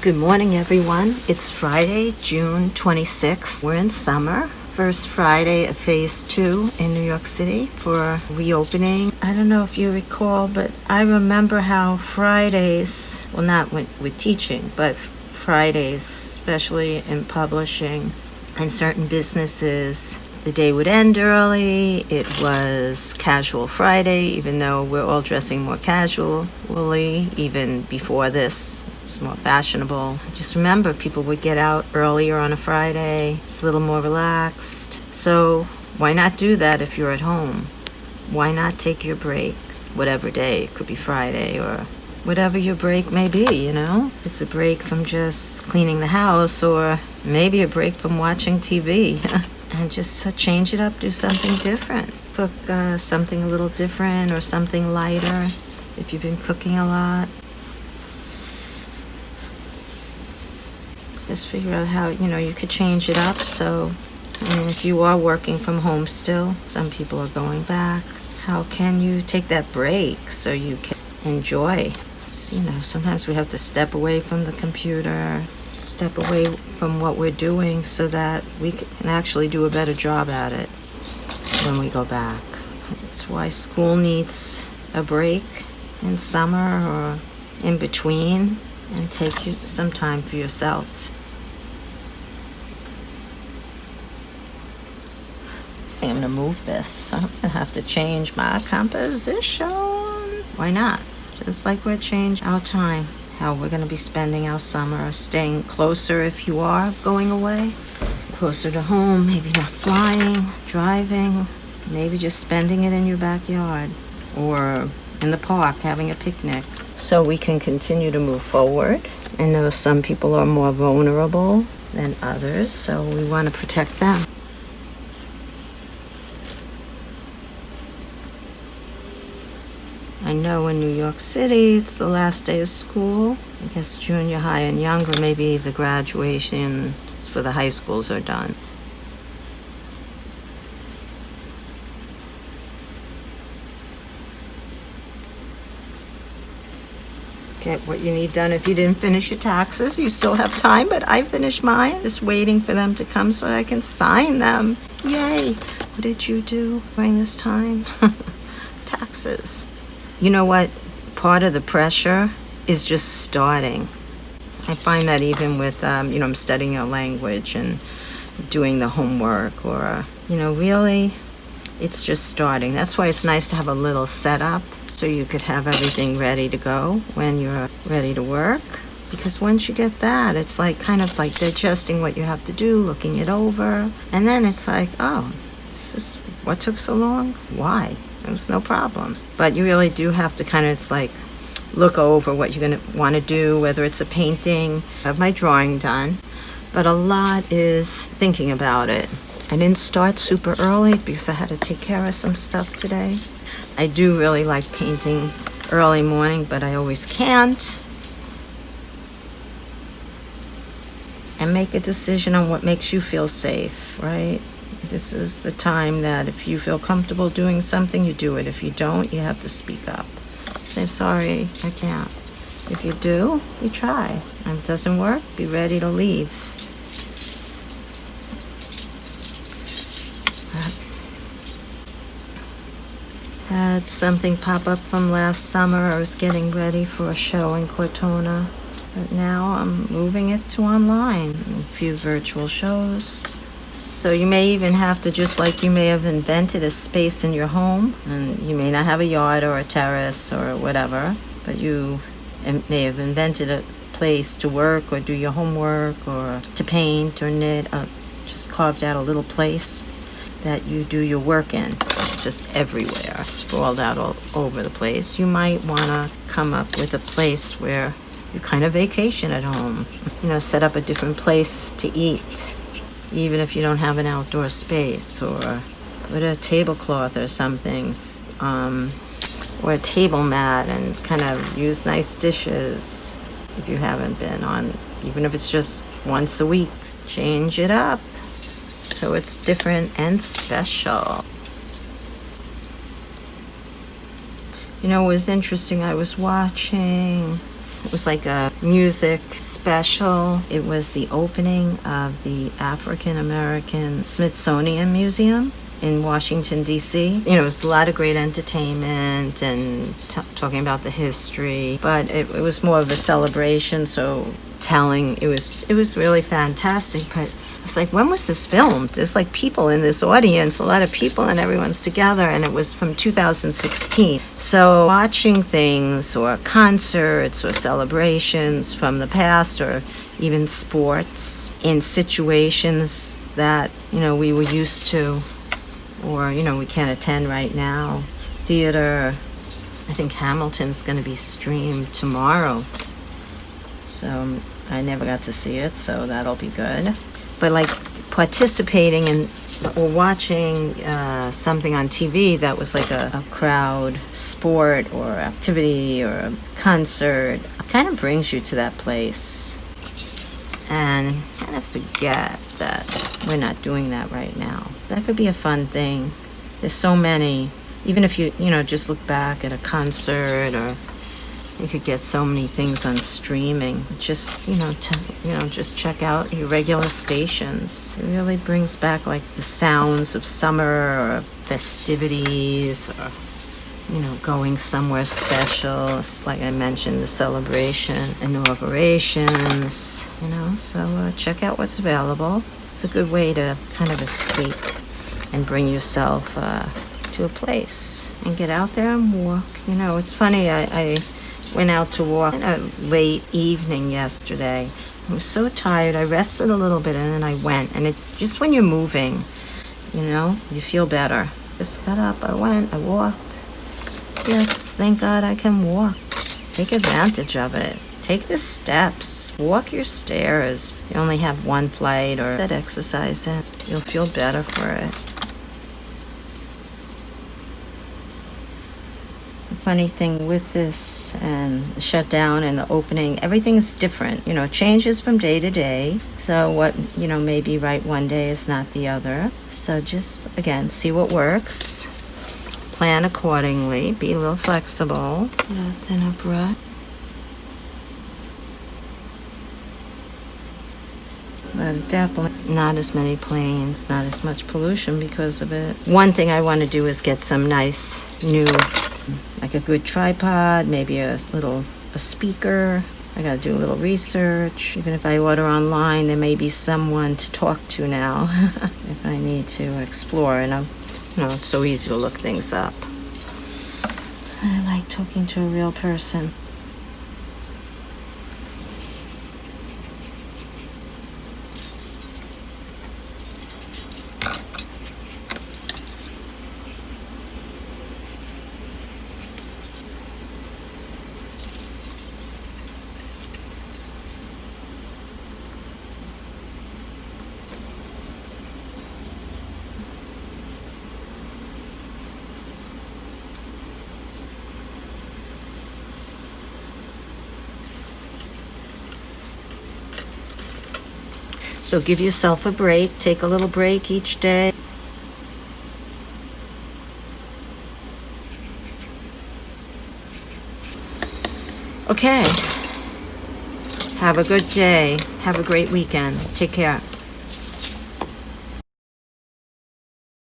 Good morning, everyone. It's Friday, June 26th. We're in summer. First Friday of Phase 2 in New York City for reopening. I don't know if you recall, but I remember how Fridays, well, not with teaching, but Fridays, especially in publishing and certain businesses, the day would end early. It was casual Friday, even though we're all dressing more casually, even before this. It's more fashionable. I just remember people would get out earlier on a Friday. It's a little more relaxed. So why not do that if you're at home? Why not take your break, whatever day? It could be Friday or whatever your break may be, you know? It's a break from just cleaning the house or maybe a break from watching TV. And just change it up, do something different. Cook something a little different or something lighter if you've been cooking a lot. Just figure out how, you could change it up. So, if you are working from home still, some people are going back. How can you take that break so you can enjoy? Sometimes we have to step away from the computer, step away from what we're doing so that we can actually do a better job at it when we go back. That's why school needs a break in summer or in between, and take you some time for yourself. I'm going to move this. I'm going to have to change my composition. Why not? Just like we're changing our time, how we're going to be spending our summer, staying closer if you are going away, closer to home, maybe not flying, driving, maybe just spending it in your backyard or in the park having a picnic. So we can continue to move forward. I know some people are more vulnerable than others, so we want to protect them. I know in New York City, it's the last day of school. I guess junior high and younger, maybe the graduations for the high schools are done. Get what you need done. If you didn't finish your taxes, you still have time, but I finished mine. Just waiting for them to come so I can sign them. Yay! What did you do during this time? Taxes. You know what? Part of the pressure is just starting. I find that even with, I'm studying a language and doing the homework or, really, it's just starting. That's why it's nice to have a little setup so you could have everything ready to go when you're ready to work. Because once you get that, it's kind of like digesting what you have to do, looking it over. And then it's like, oh, this is what took so long? Why? It was no problem. But you really do have to look over what you're going to want to do, whether it's a painting. I have my drawing done, but a lot is thinking about it. I didn't start super early because I had to take care of some stuff today. I do really like painting early morning, but I always can't. And make a decision on what makes you feel safe, right? This is the time that if you feel comfortable doing something, you do it. If you don't, you have to speak up. Say, sorry, I can't. If you do, you try. And if it doesn't work, be ready to leave. Had something pop up from last summer. I was getting ready for a show in Cortona. But now I'm moving it to online. A few virtual shows. So you may even have to, just like you may have invented a space in your home, and you may not have a yard or a terrace or whatever, but you may have invented a place to work or do your homework or to paint or knit, just carved out a little place that you do your work in, just everywhere, sprawled out all over the place. You might want to come up with a place where you kind of vacation at home, set up a different place to eat. Even if you don't have an outdoor space, or put a tablecloth or something, or a table mat, and kind of use nice dishes if you haven't been on, even if it's just once a week. Change it up so it's different and special. It was interesting. I was watching It was like a music special. It was the opening of the African American Smithsonian Museum in Washington, D.C. You know, it was a lot of great entertainment and talking about the history, but it was more of a celebration, so it was really fantastic. But I was like, when was this filmed? There's like people in this audience, a lot of people, and everyone's together, and it was from 2016. So watching things or concerts or celebrations from the past, or even sports in situations that, you know, we were used to, or, you know, we can't attend right now. Theater, I think Hamilton's going to be streamed tomorrow. So I never got to see it, so that'll be good. But like participating in or watching something on TV that was like a crowd sport or activity or a concert kind of brings you to that place. And kind of forget that we're not doing that right now. So that could be a fun thing. There's so many. Even if you know, just look back at a concert, or you could get so many things on streaming. Just, just check out your regular stations. It really brings back like the sounds of summer or festivities, or, you know, going somewhere special. Like I mentioned, the celebration, inaugurations, you know. So check out what's available. It's a good way to kind of escape and bring yourself to a place and get out there and walk. You know, it's funny, I went out to walk in a late evening yesterday. I was so tired. I rested a little bit and then I went. And it just, when you're moving, you know, you feel better. Just got up, I went, I walked. Yes, thank God I can walk. Take advantage of it. Take the steps. Walk your stairs. You only have one flight, or that exercise in. You'll feel better for it. The funny thing with this and the shutdown and the opening, everything is different. You know, it changes from day to day. So what, you know, may be right one day is not the other. So just, again, see what works. Plan accordingly. Be a little flexible. Then a brush. But definitely not as many planes, not as much pollution because of it. One thing I want to do is get some nice new, like a good tripod, maybe a speaker. I got to do a little research. Even if I order online, there may be someone to talk to now if I need to explore. And it's so easy to look things up. I like talking to a real person. So give yourself a break. Take a little break each day. Okay. Have a good day. Have a great weekend. Take care.